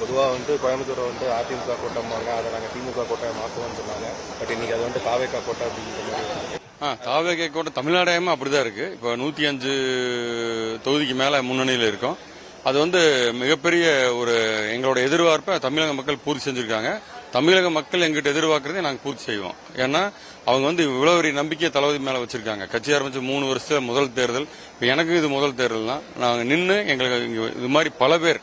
பொதுவாக கோயம்புத்தூரை அதிமுக கோட்டம்பாங்க, அதை நாங்கள் திமுக கோட்டையை மாற்றுவோம்னு சொன்னாங்க. பட் இன்னைக்கு அது தாவேகா கோட்டை அப்படிங்கிற மாதிரி. தாவேகா கோட்டை தமிழ்நாடையுமே அப்படிதான் இருக்கு. இப்போ 105 தொகுதிக்கு மேல முன்னணியில் இருக்கும். அது மிகப்பெரிய ஒரு எங்களோட எதிர்பார்ப்பை தமிழக மக்கள் பூர்த்தி செஞ்சிருக்காங்க. தமிழக மக்கள் எங்கிட்ட எதிர்பார்க்கறதை நாங்கள் பூர்த்தி செய்வோம். ஏன்னா அவங்க இவ்வளவு ஒரு நம்பிக்கையை தளபதி மேல வச்சிருக்காங்க. கட்சி ஆரம்பிச்சு 3 வருஷத்துல முதல் தேர்தல். இப்ப எனக்கு இது முதல் தேர்தல் தான். நாங்க நின்று எங்களுக்கு இது மாதிரி பல பேர்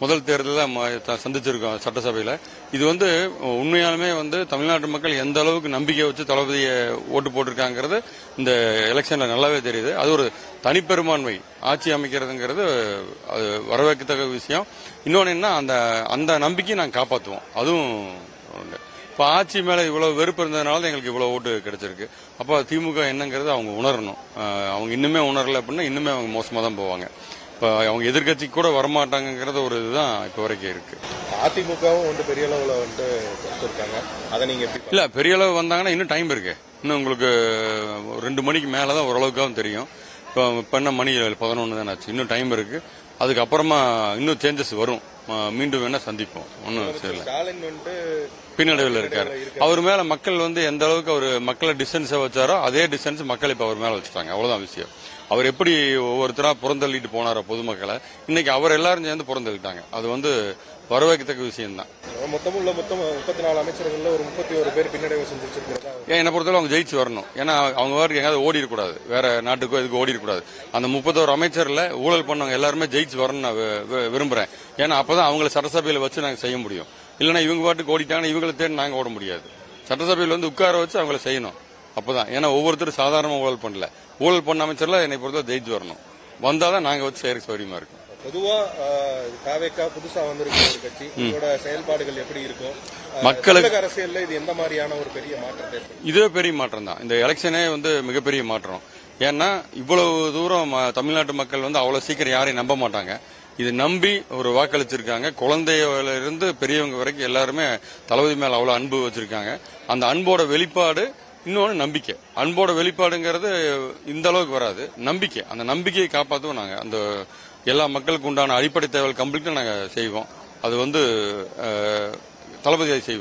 முதல் தேர்தலில் சந்திச்சிருக்கோம் சட்டசபையில. இது உண்மையாலுமே தமிழ்நாட்டு மக்கள் எந்த அளவுக்கு நம்பிக்கை வச்சு தளபதியை ஓட்டு போட்டிருக்காங்கிறது இந்த எலெக்ஷன்ல நல்லாவே தெரியுது. அது ஒரு தனிப்பெரும்பான்மை ஆட்சி அமைக்கிறதுங்கிறது அது வரவேற்கத்தக்க விஷயம். இன்னொன்னு என்ன, அந்த நம்பிக்கையை நாங்கள் காப்பாற்றுவோம். அதுவும் இப்ப ஆட்சி மேல இவ்வளவு வெறுப்பு இருந்ததுனால எங்களுக்கு இவ்வளவு ஓட்டு கிடைச்சிருக்கு. அப்ப திமுக என்னங்கிறது அவங்க உணரணும். அவங்க இன்னுமே உணரல அப்படின்னா இன்னுமே அவங்க மோசமா தான் போவாங்க. இப்ப அவங்க எதிர்கட்சி கூட வரமாட்டாங்கிறது ஒரு இதுதான் இப்ப வரைக்கும் இருக்கு. அதிமுகவும் பெரிய அளவுல இருக்காங்க. அதை நீங்க இல்ல பெரிய அளவு வந்தாங்கன்னா இன்னும் டைம் இருக்கு. இன்னும் உங்களுக்கு 2 மணிக்கு மேலதான் ஓரளவுக்காகவும் தெரியும். இப்ப என்ன மணி 11 தானே ஆச்சு. இன்னும் டைம் இருக்கு. அதுக்கப்புறமா இன்னும் சேஞ்சஸ் வரும். மீண்டும் வேணா சந்திப்போம். ஒன்னும் தெரியல. பின்னடைவில் இருக்காரு. அவர் மேல மக்கள் எந்த அளவுக்கு அவர் மக்களை டிஸ்டன்ஸை வச்சாரோ அதே டிஸ்டன்ஸ் மக்கள் இப்ப அவர் மேல வச்சுட்டாங்க. அவ்வளவுதான் விஷயம். அவர் எப்படி ஒவ்வொருத்தரா புறந்தள்ளிட்டு போனாரோ பொதுமக்களை, இன்னைக்கு அவர் எல்லாரும் சேர்ந்து புறந்தள்ளிட்டாங்க. அது வரவேற்கத்தக்க விஷயம் தான். மொத்தம் 34 அமைச்சர்கள் ஒரு 31 பேர் பின்னடைவு செஞ்சிருக்காங்க. என்னை பொறுத்தவரை அவங்க ஜெயிச்சு வரணும். ஏன்னா அவங்க எங்காவது ஓடிடக்கூடாது, வேற நாட்டுக்கோ இதுக்கு ஓடிடக்கூடாது. அந்த 31 அமைச்சர்ல ஊழல் பண்ணவங்க எல்லாருமே ஜெயிச்சு வரணும்னு நான் விரும்புறேன். ஏன்னா அப்பதான் அவங்களை சட்டசபையில வச்சு நாங்க செய்ய முடியும். இல்லைன்னா இவங்க பாட்டுக்கு ஓடிட்டாங்கன்னா இவங்களை தேடி நாங்க ஓட முடியாது. சட்டசபையில் உட்கார வச்சு அவங்கள செய்யணும். அப்பதான். ஏன்னா ஒவ்வொருத்தரும் சாதாரண ஊழல் பண்ணல. ஊழல் பண்ண அமைச்சர்ல என்னை பொறுத்தவரை ஜெயிச்சு வரணும். வந்தாதான் நாங்க வச்சு செய்யற சௌரியமா இருக்கும். பொதுவா தாவேகா புதுசா வந்திருக்கிற ஒரு கட்சி, இதோட செயல்பாடுகள் எப்படி இருக்கும்? மக்களுக்கு அரசியல்ல இது எந்த மாதிரியான ஒரு பெரிய மாற்றத்தை? இதே பெரிய மாற்றம் தான். இந்த எலெக்ஷனே மிகப்பெரிய மாற்றம். ஏன்னா இவ்வளவு தூரம் தமிழ்நாட்டு மக்கள் அவ்வளவு சீக்கிரம் யாரையும் நம்ப மாட்டாங்க. இது நம்பி ஒரு வாக்களிச்சிருக்காங்க. குழந்தையில இருந்து பெரியவங்க வரைக்கும் எல்லாருமே தளபதி மேல அவ்வளவு அன்பு வச்சிருக்காங்க. அந்த அன்போட வெளிப்பாடு இன்னொன்னு நம்பிக்கை. அன்போட வெளிப்பாடுங்கிறது இந்த அளவுக்கு வராது. நம்பிக்கை. அந்த நம்பிக்கையை காப்பாற்றுவோம் நாங்க. அந்த எல்லா மக்களுக்கு உண்டான அடிப்படை தேவைகள் கம்ப்ளீட்டா நாங்க செய்வோம். அது தளபதியை செய்வோம்.